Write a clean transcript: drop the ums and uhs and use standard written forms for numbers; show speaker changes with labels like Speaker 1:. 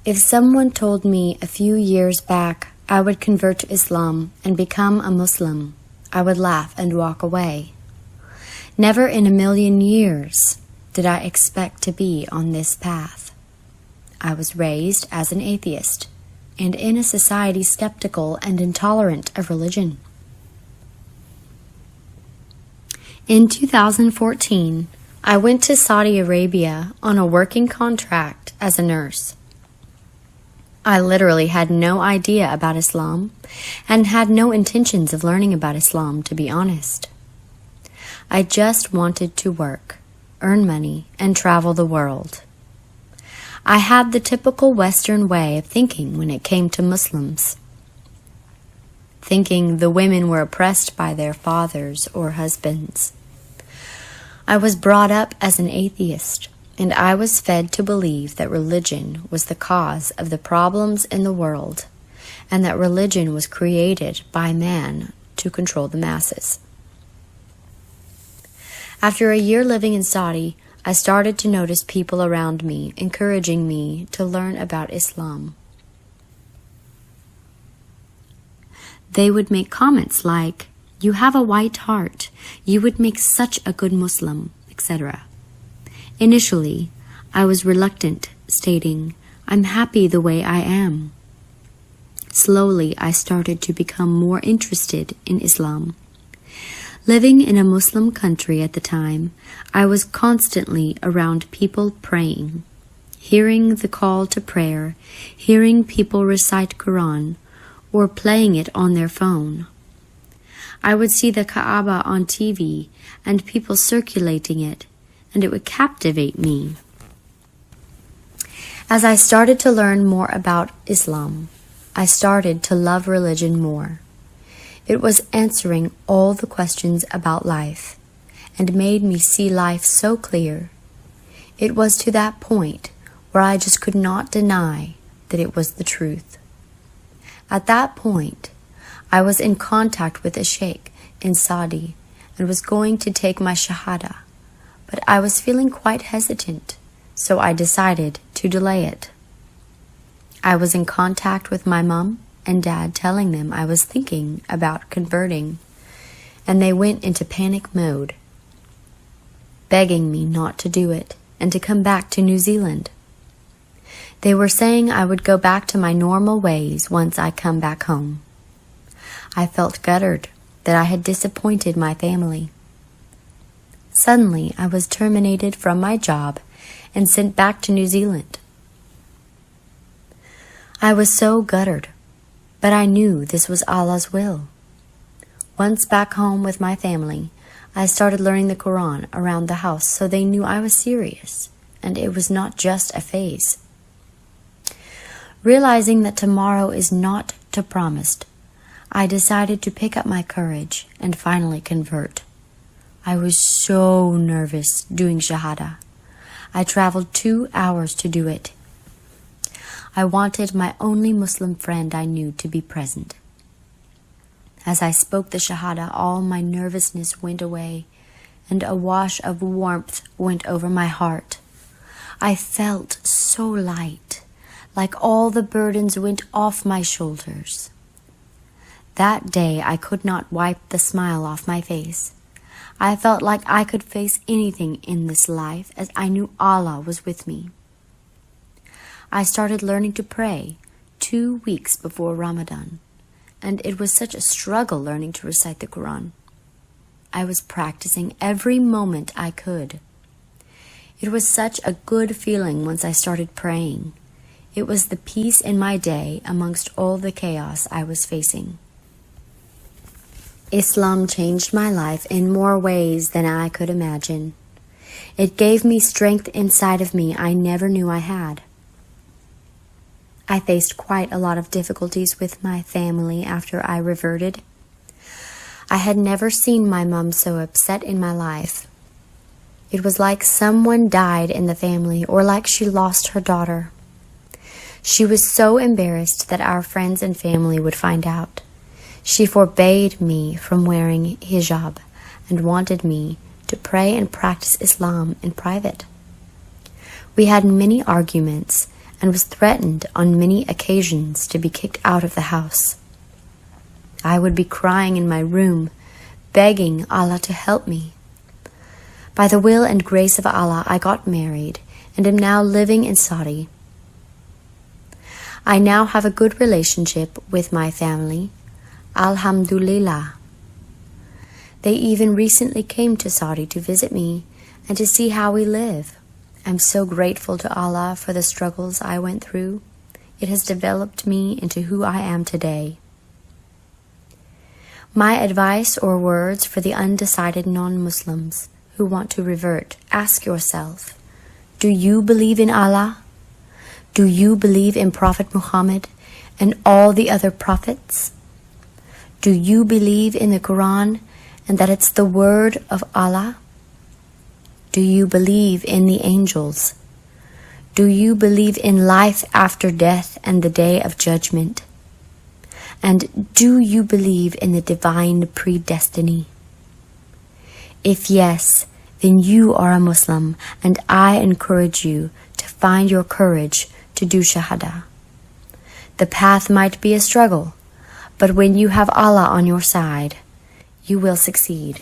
Speaker 1: If someone told me a few years back I would convert to Islam and become a Muslim, I would laugh and walk away. Never in a million years did I expect to be on this path. I was raised as an atheist and in a society skeptical and intolerant of religion. In 2014, I went to Saudi Arabia on a working contract as a nurse. I literally had no idea about Islam and had no intentions of learning about Islam, to be honest. I just wanted to work, earn money, and travel the world. I had the typical Western way of thinking when it came to Muslims, thinking the women were oppressed by their fathers or husbands. I was brought up as an atheist, and I was fed to believe that religion was the cause of the problems in the world, and that religion was created by man to control the masses. After a year living in Saudi, I started to notice people around me encouraging me to learn about Islam. They would make comments like, "You have a white heart, you would make such a good Muslim," etc. Initially, I was reluctant, stating, "I'm happy the way I am." Slowly, I started to become more interested in Islam. Living in a Muslim country at the time, I was constantly around people praying, hearing the call to prayer, hearing people recite Quran, or playing it on their phone. I would see the Kaaba on TV and people circulating it, and it would captivate me. As I started to learn more about Islam, I started to love religion more. It was answering all the questions about life and made me see life so clear. It was to that point where I just could not deny that it was the truth. At that point, I was in contact with a sheikh in Saudi and was going to take my shahada, but I was feeling quite hesitant, so I decided to delay it. I was in contact with my mom and dad, telling them I was thinking about converting, and they went into panic mode, begging me not to do it and to come back to New Zealand. They were saying I would go back to my normal ways once I come back home. I felt gutted that I had disappointed my family. Suddenly, I was terminated from my job and sent back to New Zealand. I was so gutted, but I knew this was Allah's will. Once back home with my family, I started learning the Quran around the house so they knew I was serious and it was not just a phase. Realizing that tomorrow is not to promised, I decided to pick up my courage and finally convert. I was so nervous doing Shahada. I traveled 2 hours to do it. I wanted my only Muslim friend I knew to be present. As I spoke the Shahada, all my nervousness went away, and a wash of warmth went over my heart. I felt so light, like all the burdens went off my shoulders. That day I could not wipe the smile off my face. I felt like I could face anything in this life as I knew Allah was with me. I started learning to pray 2 weeks before Ramadan, and it was such a struggle learning to recite the Quran. I was practicing every moment I could. It was such a good feeling once I started praying. It was the peace in my day amongst all the chaos I was facing. Islam changed my life in more ways than I could imagine. It gave me strength inside of me I never knew I had. I faced quite a lot of difficulties with my family after I reverted. I had never seen my mom so upset in my life. It was like someone died in the family or like she lost her daughter. She was so embarrassed that our friends and family would find out. She forbade me from wearing hijab and wanted me to pray and practice Islam in private. We had many arguments, and was threatened on many occasions to be kicked out of the house. I would be crying in my room, begging Allah to help me. By the will and grace of Allah, I got married and am now living in Saudi. I now have a good relationship with my family. Alhamdulillah. They even recently came to Saudi to visit me and to see how we live. I'm so grateful to Allah for the struggles I went through. It has developed me into who I am today. My advice or words for the undecided non-Muslims who want to revert: ask yourself, do you believe in Allah? Do you believe in Prophet Muhammad and all the other prophets? Do you believe in the Quran and that it's the word of Allah? Do you believe in the angels? Do you believe in life after death and the day of judgment? And do you believe in the divine predestiny? If yes, then you are a Muslim, and I encourage you to find your courage to do Shahada. The path might be a struggle, but when you have Allah on your side, you will succeed.